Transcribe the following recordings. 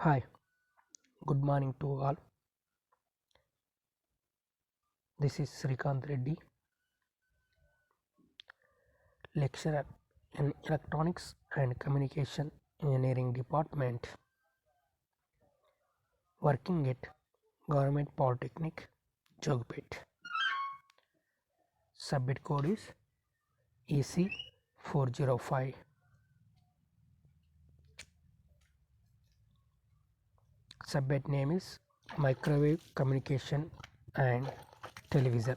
Hi, good morning to all. This is Srikanth Reddy, lecturer in Electronics and Communication Engineering Department, working at Government Polytechnic, Jogpet. Subject code is EC405. Subject name is Microwave Communication and Television.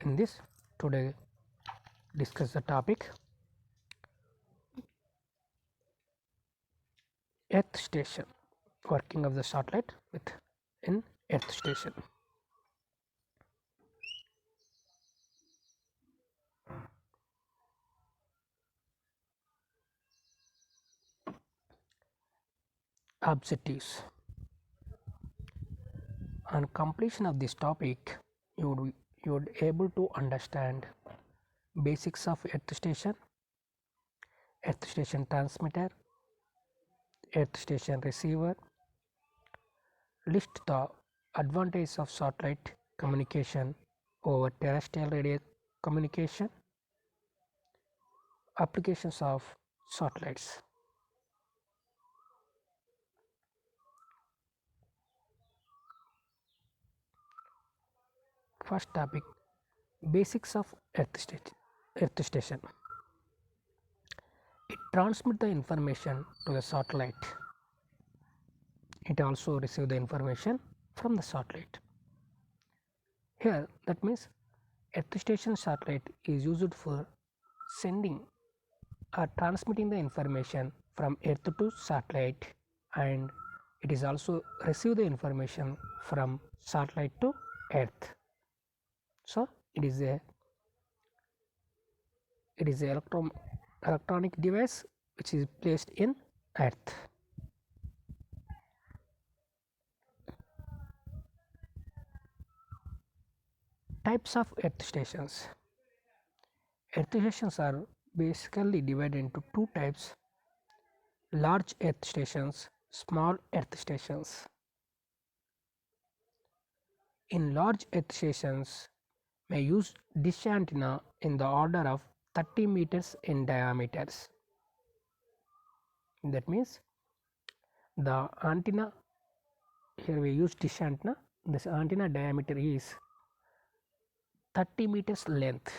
In this, today discuss the topic Earth Station, working of the satellite with in Earth Station. Objectives. On completion of this topic, you would able to understand basics of earth station transmitter, earth station receiver, list the advantages of satellite communication over terrestrial radio communication, applications of satellites. First topic, basics of earth station. It transmits the information to the satellite. It also receives the information from the satellite. Here that means earth station satellite is used for sending or transmitting the information from earth to satellite, and it is also receive the information from satellite to earth. So it is a electronic device which is placed in earth. Types of earth stations. Earth stations are basically divided into two types: large earth stations, small earth stations. In large earth stations may use dish antenna in the order of 30 meters in diameters. That means the antenna, here we use dish antenna, this antenna diameter is 30 meters length.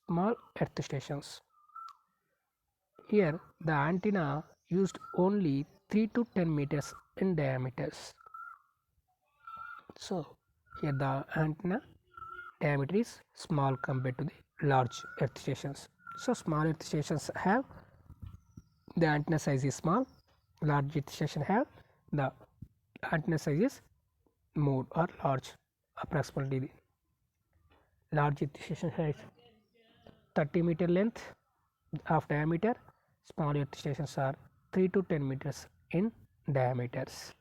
Small earth stations, here the antenna used only 3 to 10 meters in diameters. So here the antenna diameter is small compared to the large earth stations. So small earth stations have the antenna size is small, large earth station have the antenna size is more or large, approximately the large earth station has 30-meter length of diameter, small earth stations are 3 to 10 meters in diameters.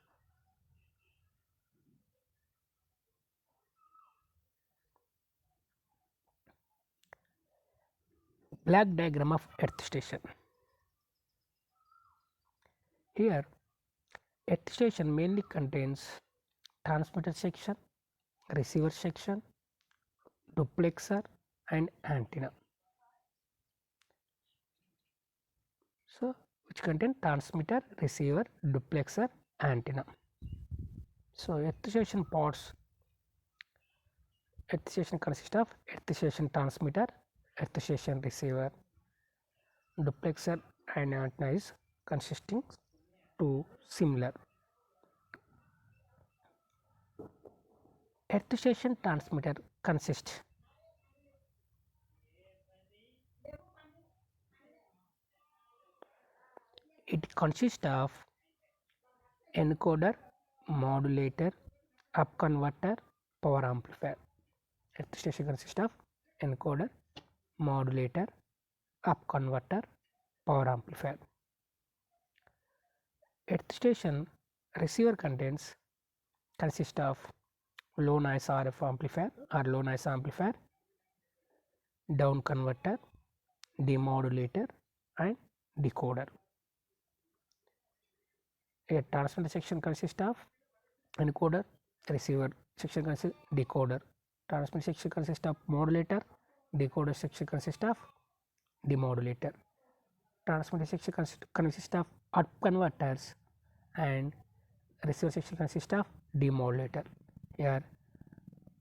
Black diagram of earth station. Here earth station mainly contains transmitter section, receiver section, duplexer and antenna. So which contain transmitter, receiver, duplexer, antenna. So earth station parts. Earth station consists of earth station transmitter, earth station receiver, duplexer and antenna is consisting to similar. Earth station transmitter consists of encoder, modulator, up converter, power amplifier. Earth station consists of encoder, modulator, up converter, power amplifier. Earth station receiver consists of low noise RF amplifier or low noise amplifier, down converter, demodulator and decoder. A transmitter section consists of encoder, receiver section consists decoder. Transmitter section consists of modulator, decoder section consists of demodulator. Transmitter section consists of up converters and receiver section consists of demodulator. Here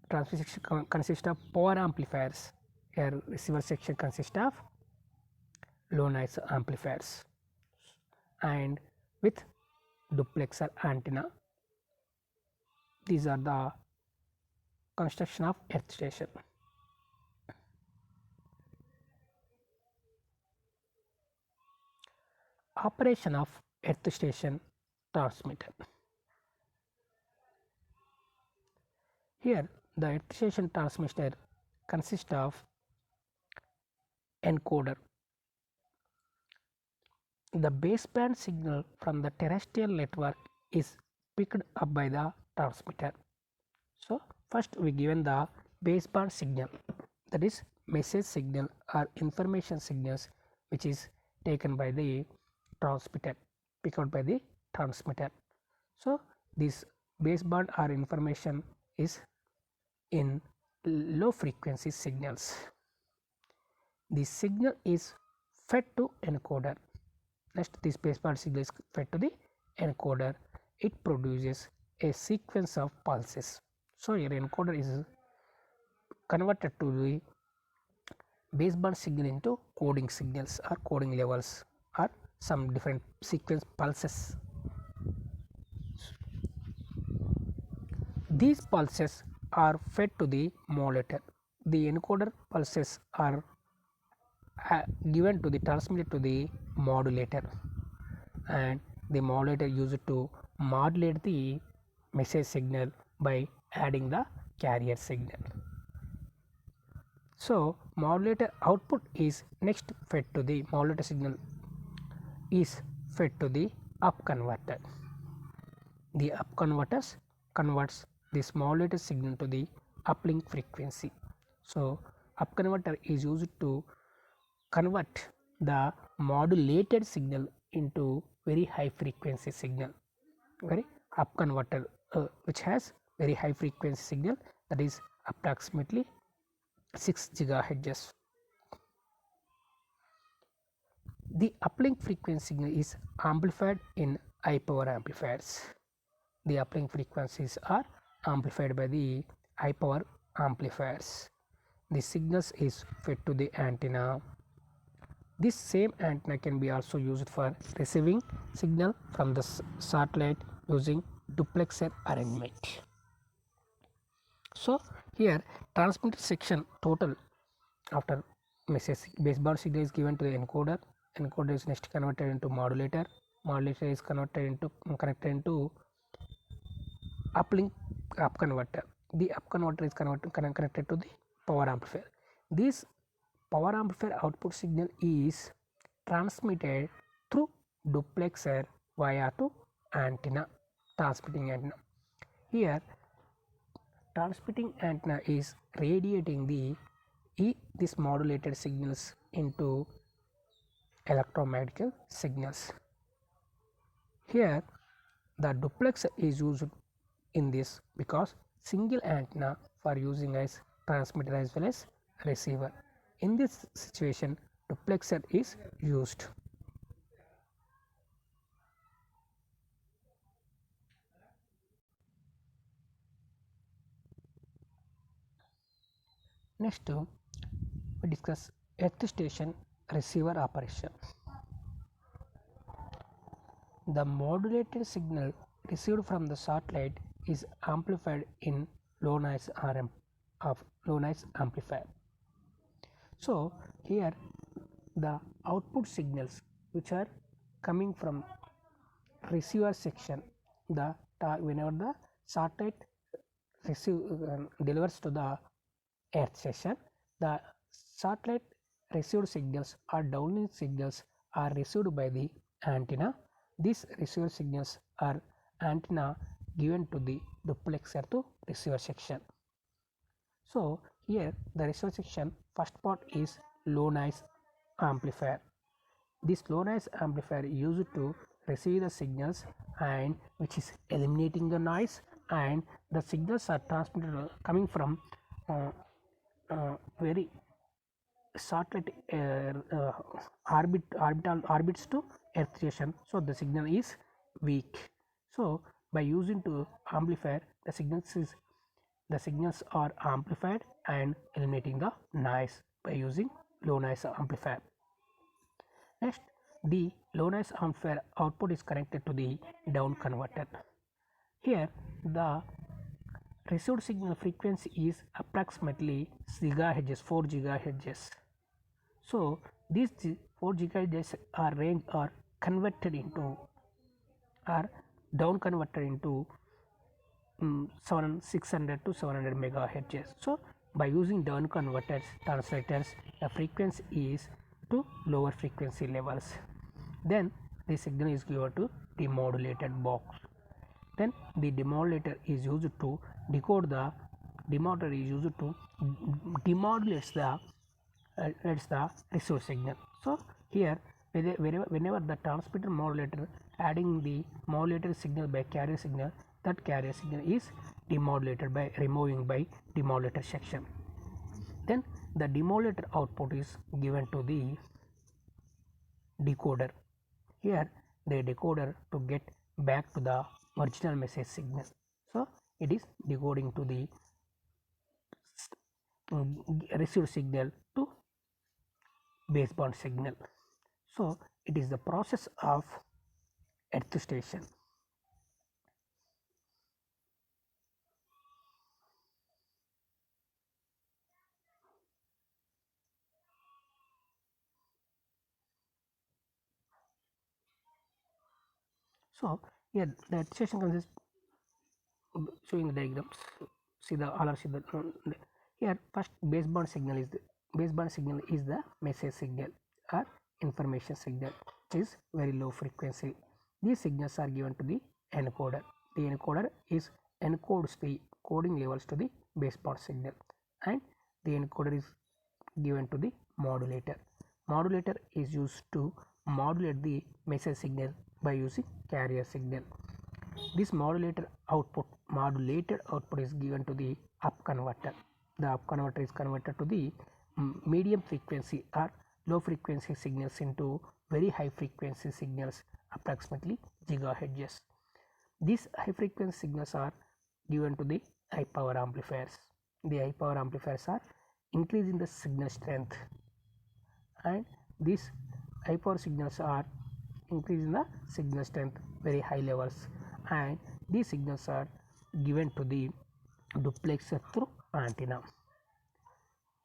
transmitter section consists of power amplifiers. Here receiver section consists of low noise amplifiers, and with duplexer antenna. These are the construction of earth station. Operation of earth station transmitter. Here the earth station transmitter consists of encoder. The baseband signal from the terrestrial network is picked up by the transmitter. So first we given the baseband signal, that is message signal or information signals, which is taken by the transmitter, picked up by the transmitter. So this baseband or information is in low frequency signals. The signal is fed to encoder. Next, this baseband signal is fed to the encoder. It produces a sequence of pulses. So your encoder is converted to the baseband signal into coding signals or coding levels or some different sequence pulses. These pulses are fed to the modulator. The encoder pulses are given to the transmitted to the modulator, and the modulator used to modulate the message signal by adding the carrier signal. So modulator output is next fed to the modulator signal is fed to the up converter. The up converters converts this modulator signal to the uplink frequency. So up converter is used to convert the modulated signal into very high frequency signal. Very up converter which has very high frequency signal, that is approximately 6 gigahertz. The uplink frequency signal is amplified in high power amplifiers. The uplink frequencies are amplified by the high power amplifiers. The signals is fed to the antenna. This same antenna can be also used for receiving signal from the satellite using duplexer arrangement. So here transmitter section total, after message baseband signal is given to the encoder, encoder is next converted into modulator, modulator is connected into uplink up converter. The up converter is connected to the power amplifier. This power amplifier output signal is transmitted through duplexer via to antenna, transmitting antenna. Here transmitting antenna is radiating this modulated signals into electromagnetic signals. Here the duplexer is used in this because single antenna for using as transmitter as well as receiver. In this situation duplexer is used. Next we discuss earth station receiver operation. The modulated signal received from the satellite is amplified in low noise amplifier. So here the output signals which are coming from receiver section, whenever the satellite delivers to the earth station, the satellite received signals or downlink signals are received by the antenna. These receiver signals are antenna given to the duplexer to receiver section. So here the receiver section first part is low noise amplifier. This low noise amplifier used to receive the signals and which is eliminating the noise, and the signals are transmitted coming from very shortlet orbital orbits to earth station, so the signal is weak. So by using to amplifier, the signals are amplified and eliminating the noise by using low noise amplifier. Next, the low noise amplifier output is connected to the down converter. Here the received signal frequency is approximately gigahertz, 4 gigahertz. So these 4 gigahertz are converted into, are down converted into 600 to 700 megahertz. So by using down converters translators, the frequency is to lower frequency levels. Then the signal is given to demodulated box. Then the demodulator is used to decode the demodulator is used to demodulates the received signal. So here whenever the transmitter modulator adding the modulator signal by carrier signal, that carrier signal is demodulated by removing by demodulator section. Then the demodulator output is given to the decoder. Here the decoder to get back to the original message signal. So it is decoding to the received signal to baseband signal. So it is the process of earth station. So here the earth station consists showing the diagrams. See the all are see the here first baseband signal is the message signal or information signal, which is very low frequency. These signals are given to the encoder. The encoder is encodes the coding levels to the baseband signal, and the encoder is given to the modulator. Modulator is used to modulate the message signal by using carrier signal. This modulated output is given to the up converter. The up converter is converted to the medium frequency or low frequency signals into very high frequency signals, approximately gigahertz. These high frequency signals are given to the high power amplifiers. The high power amplifiers are increasing the signal strength, and these high power signals are increasing the signal strength very high levels, and these signals are given to the duplexer through antenna.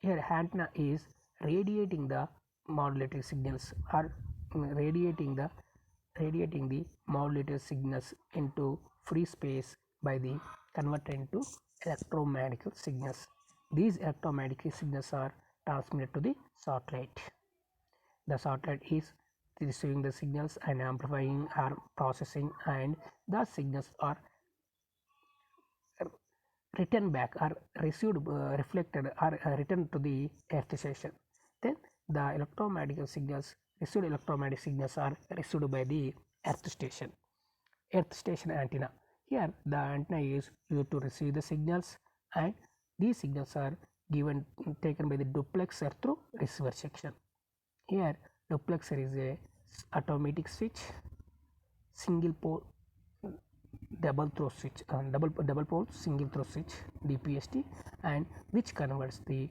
Here antenna is radiating the modulated signals or radiating the modulated signals into free space by the converter into electromagnetic signals. These electromagnetic signals are transmitted to the satellite. The satellite is receiving the signals and amplifying or processing, and the signals are returned back or received reflected or returned to the earth station. Then the electromagnetic signals are received by the earth station antenna. Here the antenna is used to receive the signals, and these signals are taken by the duplexer through receiver section. Here duplexer is a automatic switch, single pole double throw switch, double pole single throw switch DPST, and which converts the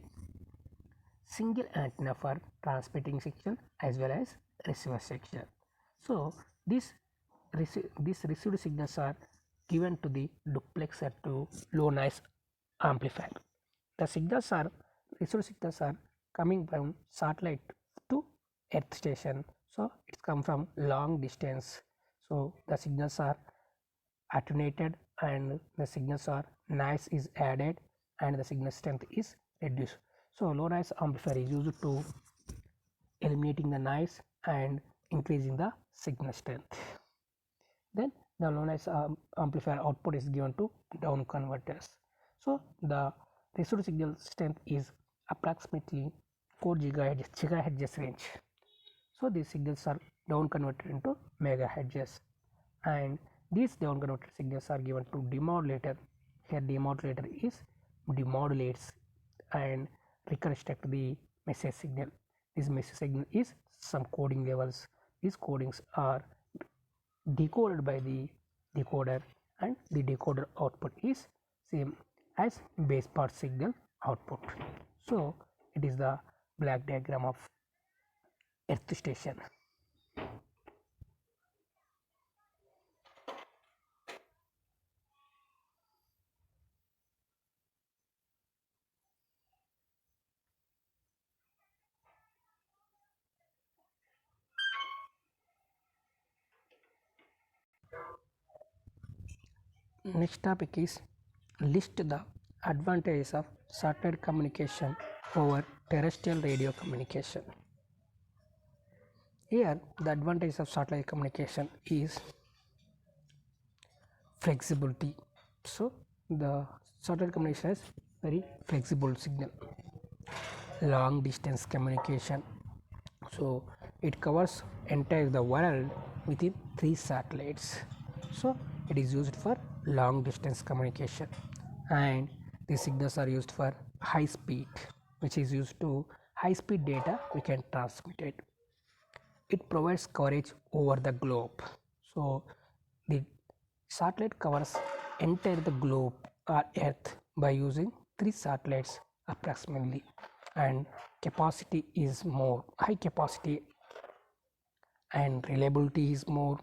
single antenna for transmitting section as well as receiver section. So these received signals are given to the duplexer to low noise amplifier. The received signals are coming from satellite to earth station, so it's come from long distance. So the signals are attenuated and the signals are noise is added and the signal strength is reduced. So low noise amplifier is used to eliminating the noise and increasing the signal strength. Then the low noise amplifier output is given to down converters. So the received signal strength is approximately 4 gigahertz range. So So these signals are down converted into megahertz, and these down converted signals are given to demodulator. Here demodulator is demodulates and reconstruct the message signal. This message signal is some coding levels. These codings are decoded by the decoder, and the decoder output is same as base part signal output. So it is the black diagram of earth station. Next topic is list the advantages of satellite communication over terrestrial radio communication. Here the advantage of satellite communication is flexibility. So the satellite communication is very flexible signal. Long distance communication. So it covers entire the world within 3 satellites. So it is used for long distance communication, and the signals are used for high speed, which is used to high speed data we can transmit it. It provides coverage over the globe. So the satellite covers entire the globe or earth by using 3 satellites approximately, and capacity is more high capacity and reliability is more.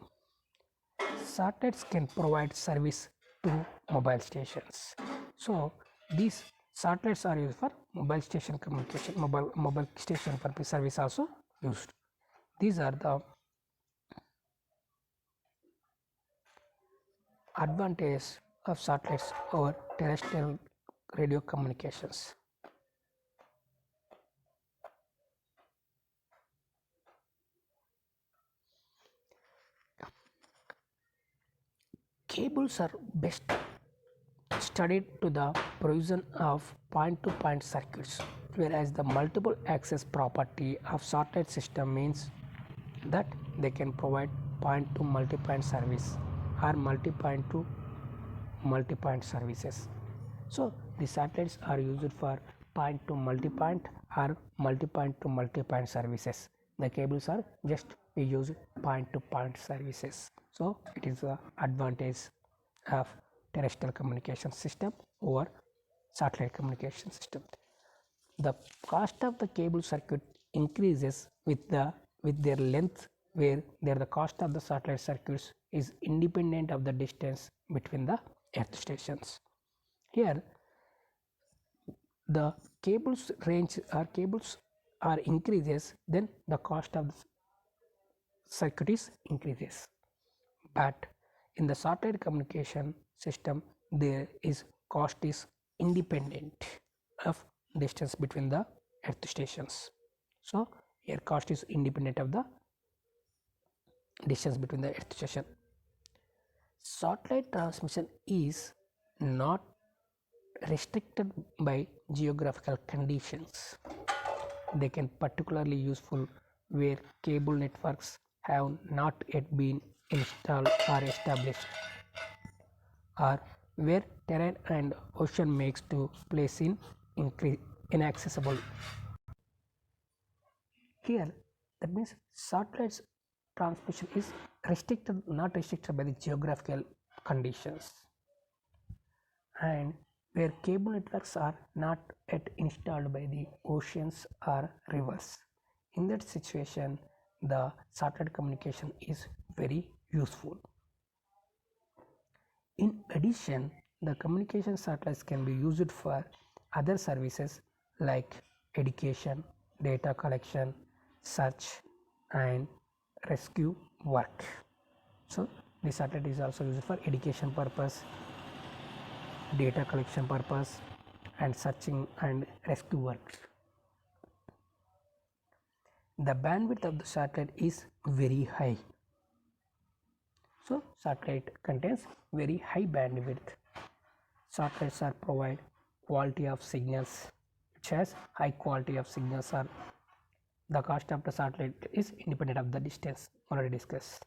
Satellites can provide service to mobile stations. So these satellites are used for mobile station communication, mobile station purpose service also used. These are the advantages of satellites over terrestrial radio communications. Cables are best studied to the provision of point-to-point circuits, whereas the multiple access property of satellite system means that they can provide point to multi-point service or multi-point to multi-point services. So the satellites are used for point to multi-point or multi-point to multi-point services. The cables are just we use point to point services. So it is the advantage of terrestrial communication system over satellite communication system. The cost of the cable circuit increases with their length, where there the cost of the satellite circuits is independent of the distance between the earth stations. Here the cables range or cables are increases, then the cost of the circuit is increases. But in the satellite communication system, there is cost is independent of distance between the earth stations. So here cost is independent of the distance between the earth station. Satellite transmission is not restricted by geographical conditions. They can particularly useful where cable networks have not yet been installed or established, or where terrain and ocean makes to place in inaccessible. Here that means satellites transmission is restricted, not restricted by the geographical conditions, and where cable networks are not yet installed by the oceans or rivers. In that situation, the satellite communication is very useful. In addition, the communication satellites can be used for other services like education, data collection, search, and rescue work. So the satellite is also used for education purpose, data collection purpose, and searching and rescue work. The bandwidth of the satellite is very high. So satellite contains very high bandwidth. Satellites are provide quality of signals, which has high quality of signals are The cost of the satellite is independent of the distance, already discussed.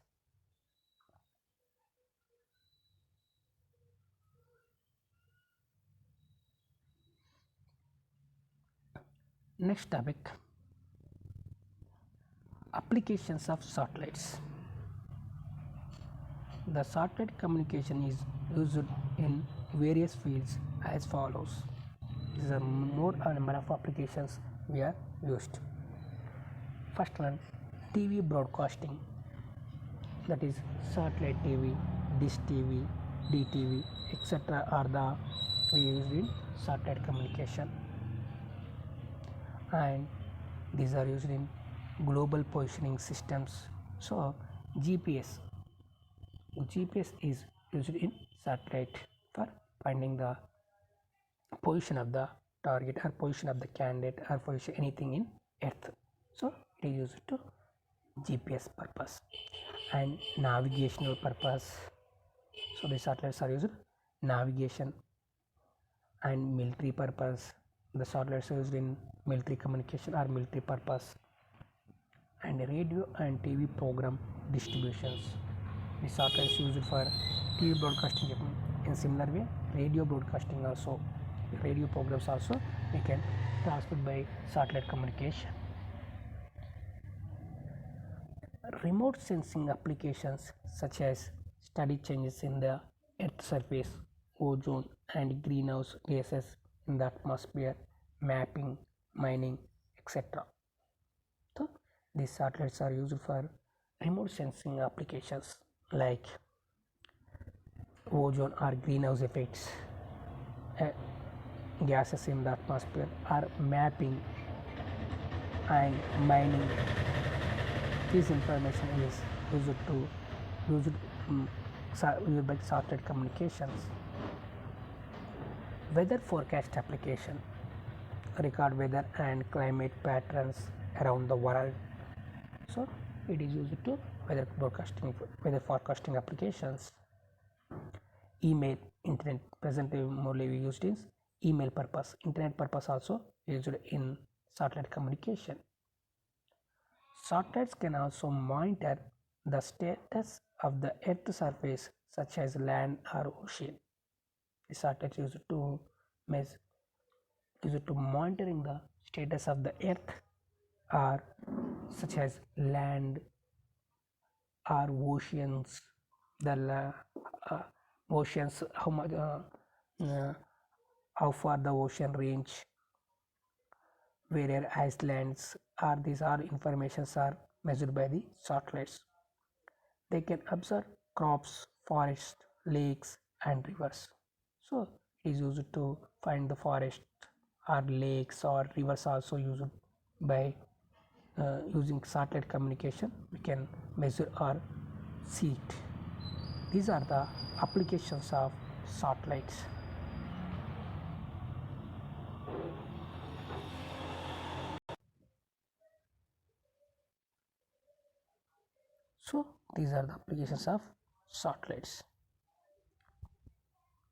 Next topic, applications of satellites. The satellite communication is used in various fields as follows. These are more number of applications we are used. First one, TV broadcasting, that is satellite TV, dish TV, DTV, etc. are the used in satellite communication, and these are used in global positioning systems. So GPS is used in satellite for finding the position of the target or position of the candidate or position anything in earth. So it is used to GPS purpose and navigational purpose. So the satellites are used navigation and military purpose. The satellites are used in military communication or military purpose, and radio and TV program distributions. The satellites used for TV broadcasting. In similar way, radio broadcasting also, radio programs also we can transmit by satellite communication. Remote sensing applications such as study changes in the earth surface, ozone and greenhouse gases in the atmosphere, mapping, mining, etc. So these satellites are used for remote sensing applications like ozone or greenhouse effects, gases in the atmosphere, or mapping and mining. This information is used by satellite communications. Weather forecast application, record weather and climate patterns around the world. So it is used to weather forecasting applications. Email, internet, presently mostly used in email purpose. Internet purpose also used in satellite communication. Satellites can also monitor the status of the earth surface such as land or ocean. The satellites used to monitoring the status of the earth or such as land or oceans. The oceans, how far the ocean range, where islands are, these are informations are measured by the satellites. They can observe crops, forests, lakes and rivers. So it is used to find the forest or lakes or rivers, also used by using satellite communication. We can measure or see it. These are the applications of satellites. So these are the applications of satellites.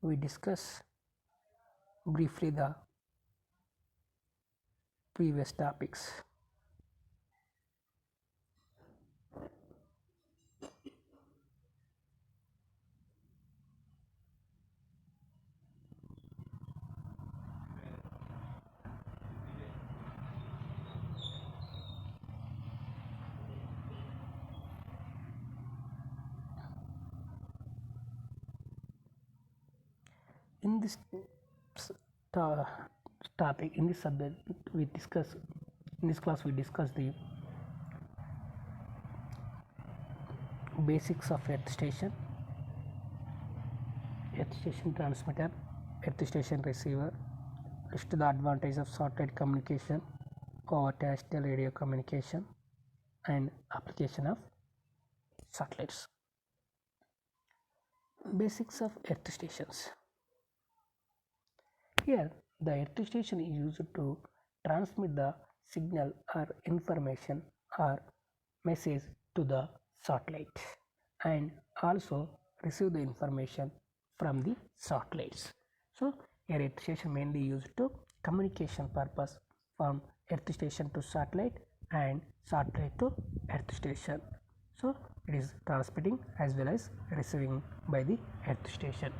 We discuss briefly the previous topics. In this topic, in this subject, we discuss in this class we discuss the basics of earth station transmitter, earth station receiver, list the advantage of satellite communication over terrestrial radio communication, and application of satellites. Basics of earth stations. Here the earth station is used to transmit the signal or information or message to the satellite and also receive the information from the satellites. So a earth station mainly used to communication purpose from earth station to satellite and satellite to earth station. So it is transmitting as well as receiving by the earth station.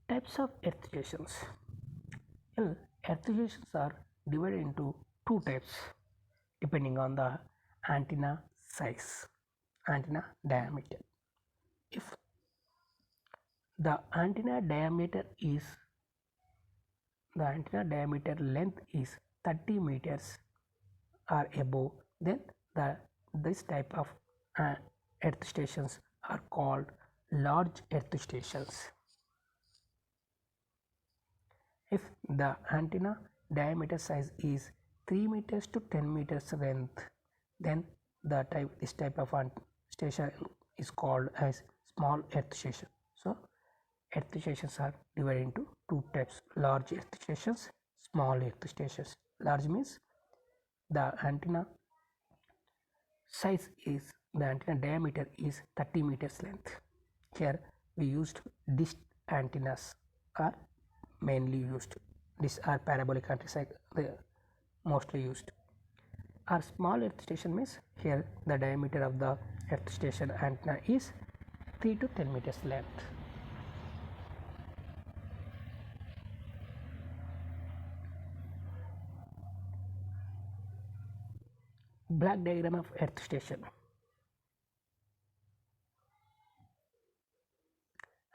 Types of earth stations. Well, earth stations are divided into two types depending on the antenna size, antenna diameter. If the antenna diameter length is 30 meters or above, then this type of earth stations are called large earth stations. If the antenna diameter size is 3 meters to 10 meters length, then this type of station is called as small earth station. So earth stations are divided into two types: large earth stations, small earth stations. Large means the antenna diameter is 30 meters length. Here we used dish antennas are mainly used. These are parabolic antennas mostly used. Our small earth station means here the diameter of the earth station antenna is 3 to 10 meters length. Black diagram of earth station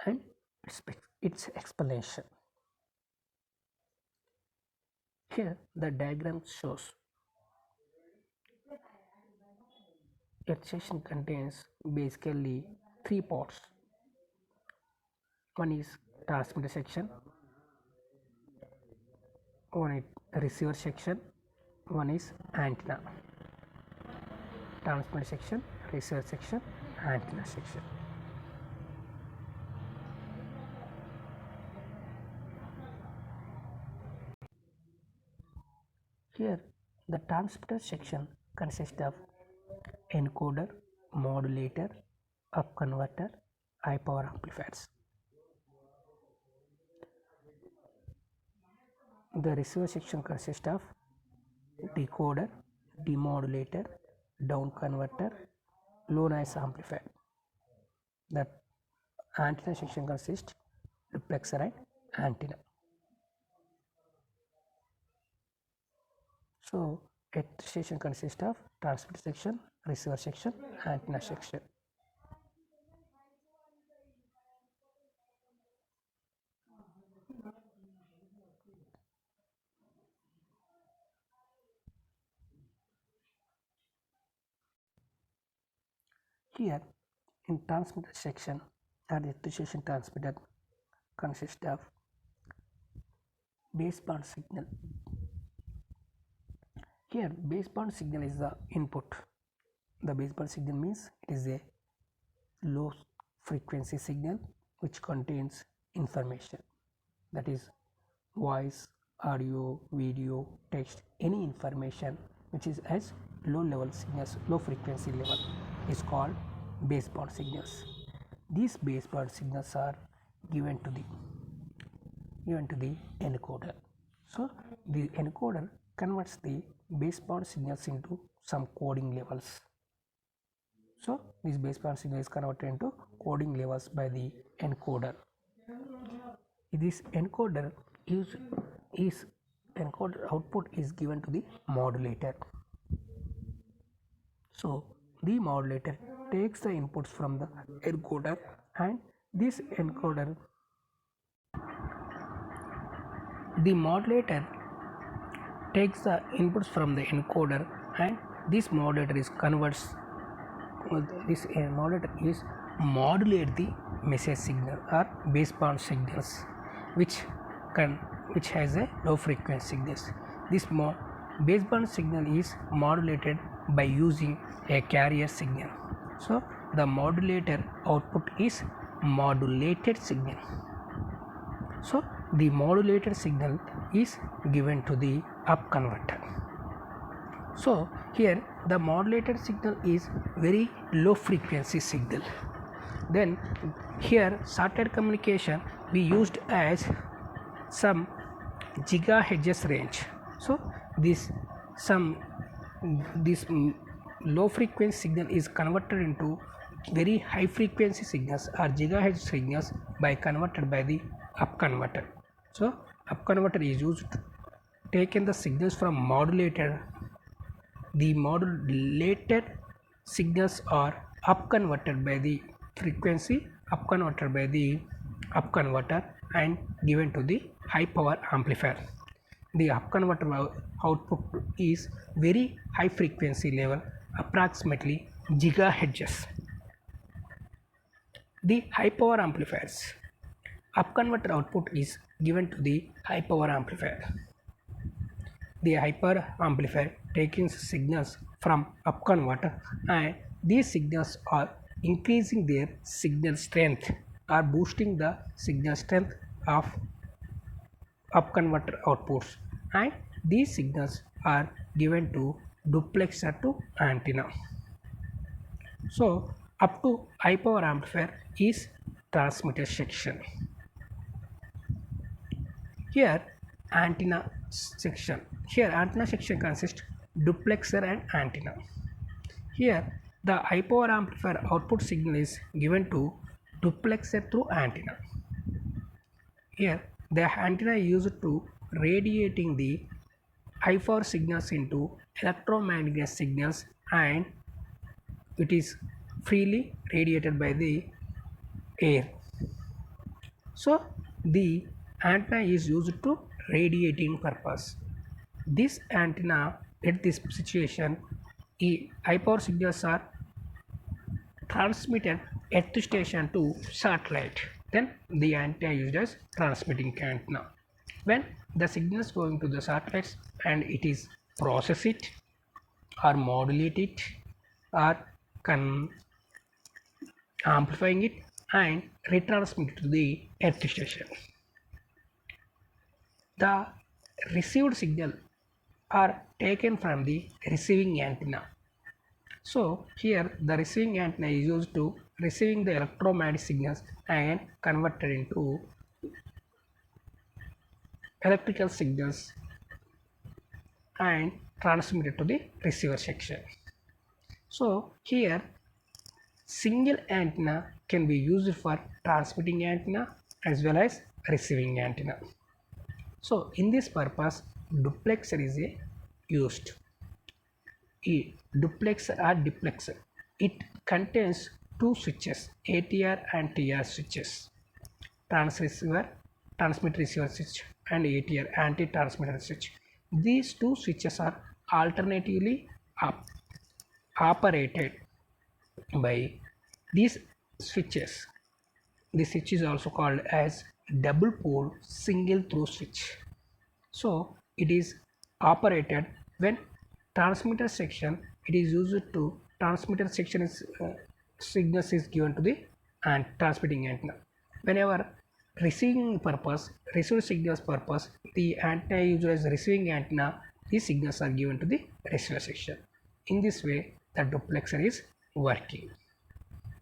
and its explanation. Here the diagram shows earth station contains basically three parts. One is transmitter section, one is receiver section, one is antenna. Transmitter section, receiver section, antenna section. Here the transmitter section consists of encoder, modulator, up converter, high power amplifiers. The receiver section consists of decoder, demodulator, down converter, low noise amplifier. The antenna section consists duplexer and antenna. So earth station consists of transmitter section, receiver section, antenna section. Here in transmitter section or the earth station transmitter consists of baseband signal. Here baseband signal is the input. The baseband signal means it is a low frequency signal which contains information, that is voice, audio, video, text, any information which is as low level signals, low frequency level is called baseband signals. These baseband signals are given to the encoder. So the encoder converts the baseband signals into some coding levels. So this baseband signal is converted into coding levels by the encoder. This encoder encoder output is given to the modulator. So the modulator takes the inputs from the encoder, and this encoder, the modulator takes the inputs from the encoder, and this modulator modulate the message signal or baseband signals which has a low frequency signals. This baseband signal is modulated by using a carrier signal. So the modulator output is modulated signal. So the modulated signal is given to the up converter. So here the modulated signal is very low frequency signal. Then here satellite communication be used as some gigahertz range. So this some this low frequency signal is converted into very high frequency signals or gigahertz signals by converted by the up converter. So up converter is used to taken the signals from modulated. The modulated signals are up converted by the frequency up converted by the up converter and given to the high power amplifier. The up converter output is very high frequency level, approximately gigahertz. The high power amplifiers. Up converter output is given to the high power amplifier. The hyper amplifier taking signals from up converter, and these signals are increasing their signal strength or boosting the signal strength of up converter outputs, and these signals are given to duplexer to antenna. So up to high power amplifier is transmitter section. Here antenna section. Here antenna section consists duplexer and antenna. Here the high power amplifier output signal is given to duplexer through antenna. Here the antenna is used to radiating the high power signals into electromagnetic signals, and it is freely radiated by the air. So the antenna is used to radiating purpose. This antenna at this situation, high power signals are transmitted earth station to satellite. Then the antenna is used as transmitting antenna. When the signals going to the satellites and it is process it or modulate it or amplifying it and retransmit it to the earth station. The received signal are taken from the receiving antenna. So here the receiving antenna is used to receiving the electromagnetic signals and converted into electrical signals and transmitted to the receiver section. So here single antenna can be used for transmitting antenna as well as receiving antenna. So in this purpose duplexer is used. A duplexer or duplexer, it contains two switches, ATR and TR switches, transmit receiver switch, and ATR, anti transmitter switch. These two switches are alternatively operated by these switches. This switch is also called as double pole single through switch. So it is operated when transmitter section, it is used to transmitter section is signals is given to the transmitting antenna. Whenever receiving purpose, receive signals purpose, the antenna used as receiving antenna, these signals are given to the receiver section. In this way the duplexer is working.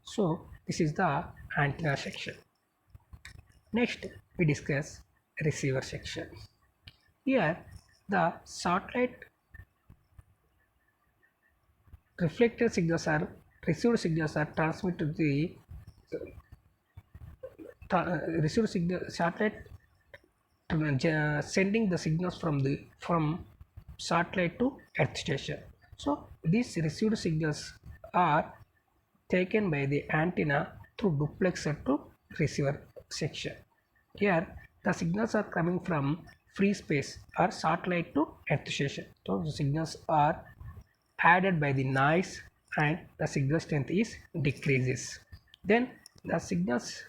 So this is the antenna section. Next we discuss receiver section. Here the satellite reflected signals are received signals are transmitted to the received signal satellite sending the signals from satellite to earth station. So these received signals are taken by the antenna through duplexer to receiver section. Here the signals are coming from free space or satellite to earth station. So the signals are added by the noise and the signal strength is decreases. Then the signals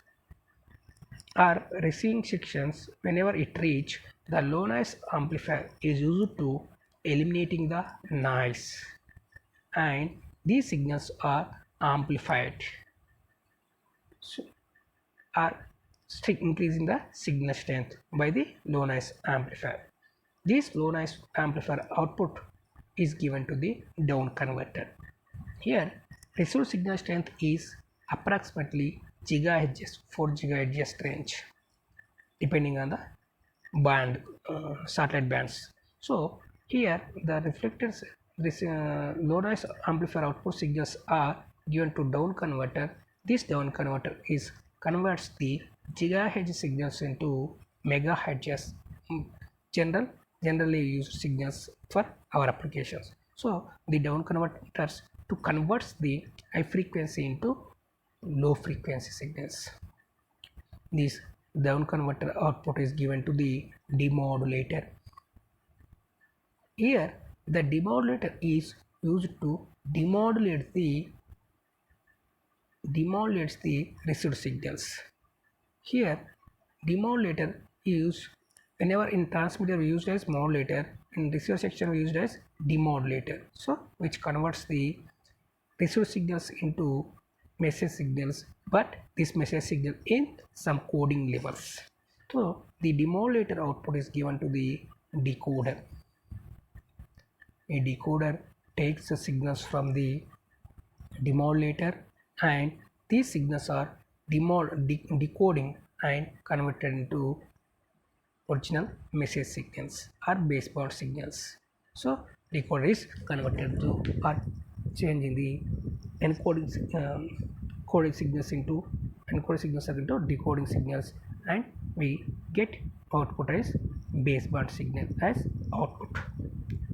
are receiving sections. Whenever it reach the low noise amplifier is used to eliminating the noise, and these signals are amplified, so are increasing the signal strength by the low noise amplifier. This low noise amplifier output is given to the down converter. Here received signal strength is approximately gigahertz, 4 gigahertz range. depending on the band, satellite bands. So here the reflectors, this low noise amplifier output signals are given to down converter. This down converter is converts the gigahertz signals into megahertz. mm, general Generally used signals for our applications. So the down converters to converts the high frequency into low frequency signals. This down converter output is given to the demodulator. Here the demodulator is used to demodulates the received signals. Here demodulator is whenever in transmitter we used as modulator, in receiver section we used as demodulator. So which converts the received signals into message signals, but this message signal in some coding levels. So the demodulator output is given to the decoder. A decoder takes the signals from the demodulator, and these signals are decoding and converted into original message signals or baseband signals. So decoder is converted to or changing the encoding coding signals into decoding signals, and we get output as baseband signal as output.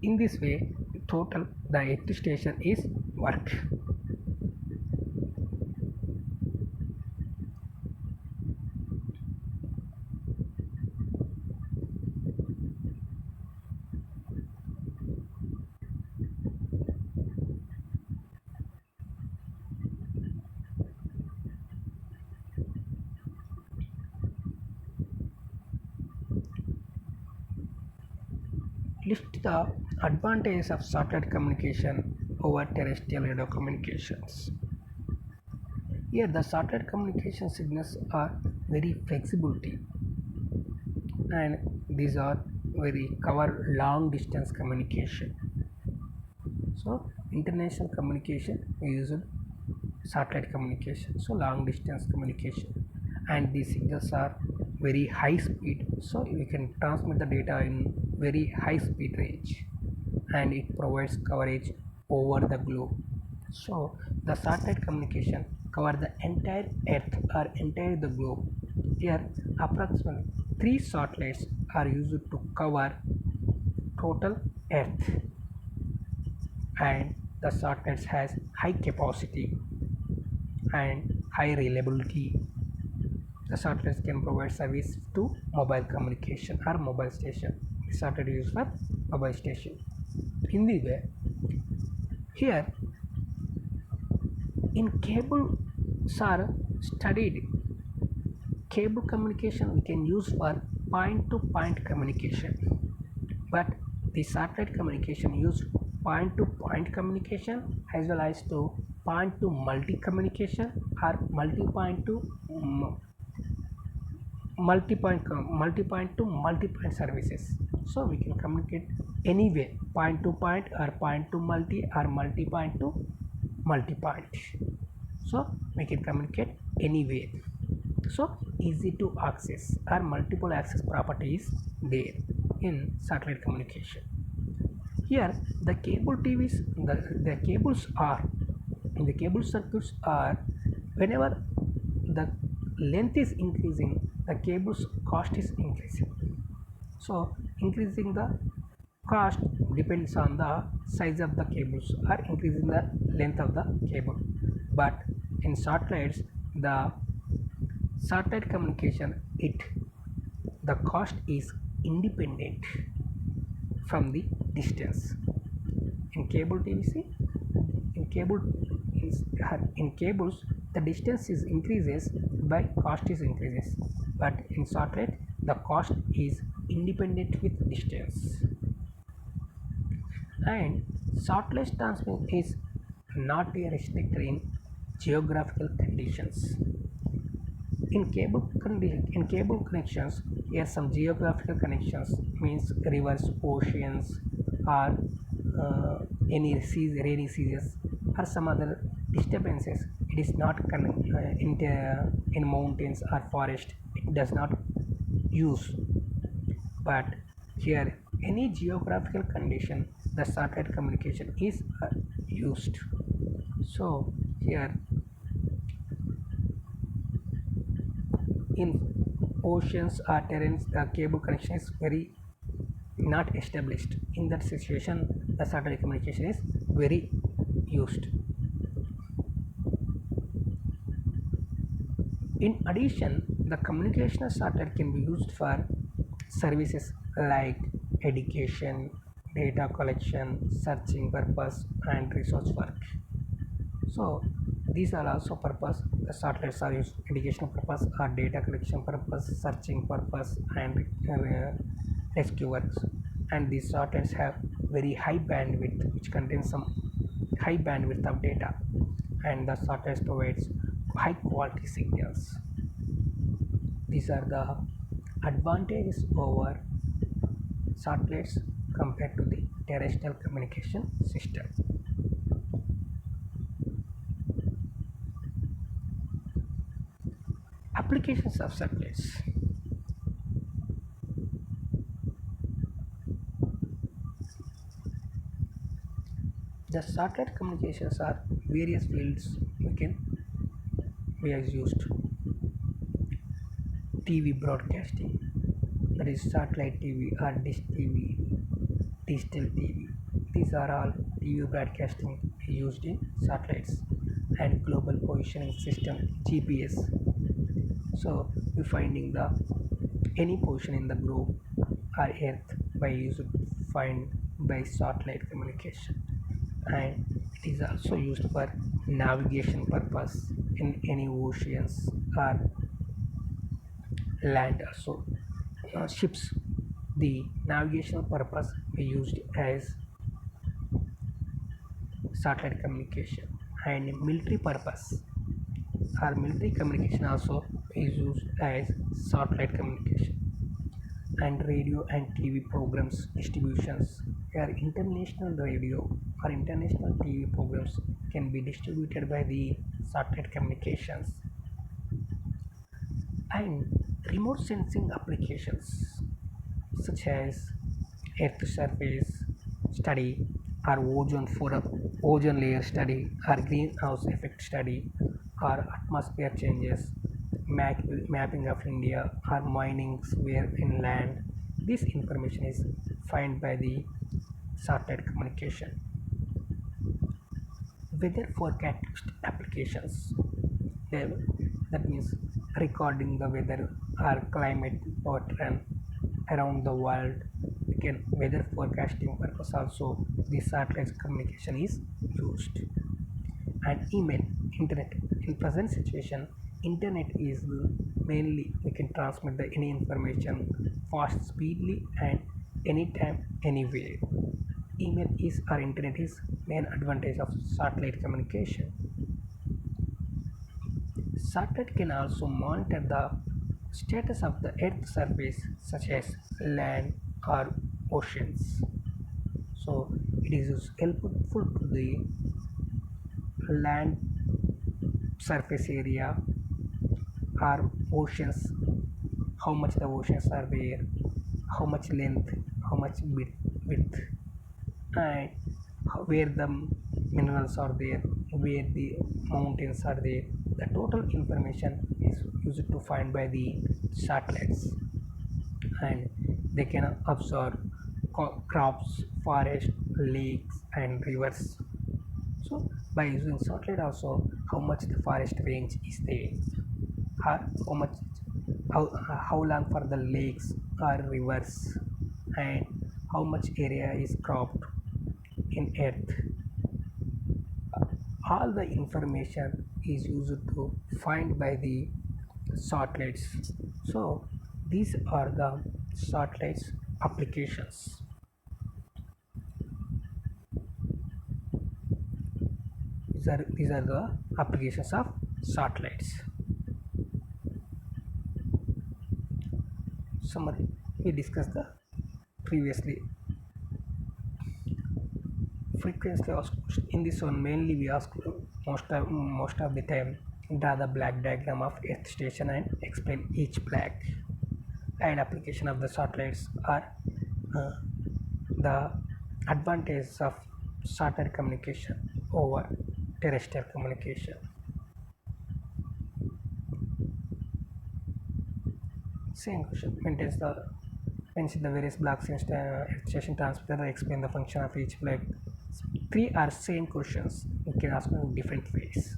In this way, total the earth station is work. List the advantages of satellite communication over terrestrial radio communications. Here the satellite communication signals are very flexibility, and these are very cover long distance communication. So international communication we use satellite communication, so long distance communication, and these signals are very high speed, so you can transmit the data in very high speed range, and it provides coverage over the globe. So the satellite communication cover the entire earth or entire the globe. Here approximately 3 satellites are used to cover total earth, and the satellites has high capacity and high reliability. The satellites can provide service to mobile communication or mobile station. The satellite is used for mobile station. In the way, here in cables are studied. Cable communication we can use for point to point communication, but the satellite communication use point to point communication as well as to point to multi communication or multi point to multi point services. So we can communicate anyway, point to point or point to multi or multi point to multi point. So we can communicate anyway. So easy to access or multiple access properties there in satellite communication. Here the cable TVs, the cables are the cable circuits are, whenever the length is increasing, the cable's cost is increasing. So increasing the cost depends on the size of the cables or increasing the length of the cable. But in satellites, the satellite communication, the cost is independent from the distance. In cable TVC, in cables the distance is increases by cost is increases, but in satellite the cost is independent with distance. And satellite transmission is not restricted in geographical conditions. In cable connections, here some geographical connections means rivers, oceans, or any seas, rainy seasons, or some other disturbances. It is not in mountains or forest. It does not use. But here, any geographical condition, the satellite communication is used. So here in oceans or terrains, the cable connection is very not established. In that situation, the satellite communication is very used. In addition, the communication satellite can be used for services like education, data collection, searching purpose, and research work. So these are also purpose. The satellites are used for educational purpose or data collection purpose, searching purpose, and rescue works. And these satellites have very high bandwidth, which contains some high bandwidth of data, and the satellites provides high quality signals. These are the advantages over satellites compared to the terrestrial communication system. Applications of satellites. The satellite communications are various fields we can be used. TV broadcasting, that is satellite TV or dish TV, digital TV. These are all TV broadcasting used in satellites, and global positioning system GPS. So we finding the any position in the globe or earth by using find by satellite communication, and it is also used for navigation purpose in any oceans or land. So ships, the navigational purpose we used as satellite communication, and military purpose or military communication also is used as satellite communication, and radio and TV programs distributions, where international radio or international TV programs can be distributed by the satellite communications, and remote sensing applications such as earth surface study or ozone layer study or greenhouse effect study or atmosphere changes, mapping of India or minings where in land. This information is found by the satellite communication. Weather forecast applications, that means recording the weather or climate pattern around the world. We can weather forecasting purpose also the satellite communication is used. And email, internet. In present situation, internet is mainly we can transmit the any information fast, speedily, and anytime, anywhere. Email is or internet is main advantage of satellite communication. Satellite can also monitor the status of the earth surface such as land or oceans. So it is helpful to the land surface area or oceans, how much the oceans are there, how much length, how much width, and where the minerals are there, where the mountains are there. The total information is used to find by the satellites, and they can observe crops, forest, lakes, and rivers. So by using satellite also, how much the forest range is there, how much, how long for the lakes or rivers, and how much area is cropped in earth. All the information is used to find by the satellites. So these are the satellites applications. These are the applications of satellites. Summary, we discussed the previously frequently asked question. In this one mainly we ask most of the time, draw the black diagram of earth station and explain each black. and application of the satellites are uh, the advantages of satellite communication over terrestrial communication. Same question. Maintains the various blocks in station transmitter. Explain the function of each block. Three are same questions. You can ask in different ways.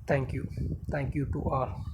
Thank you. Thank you to all.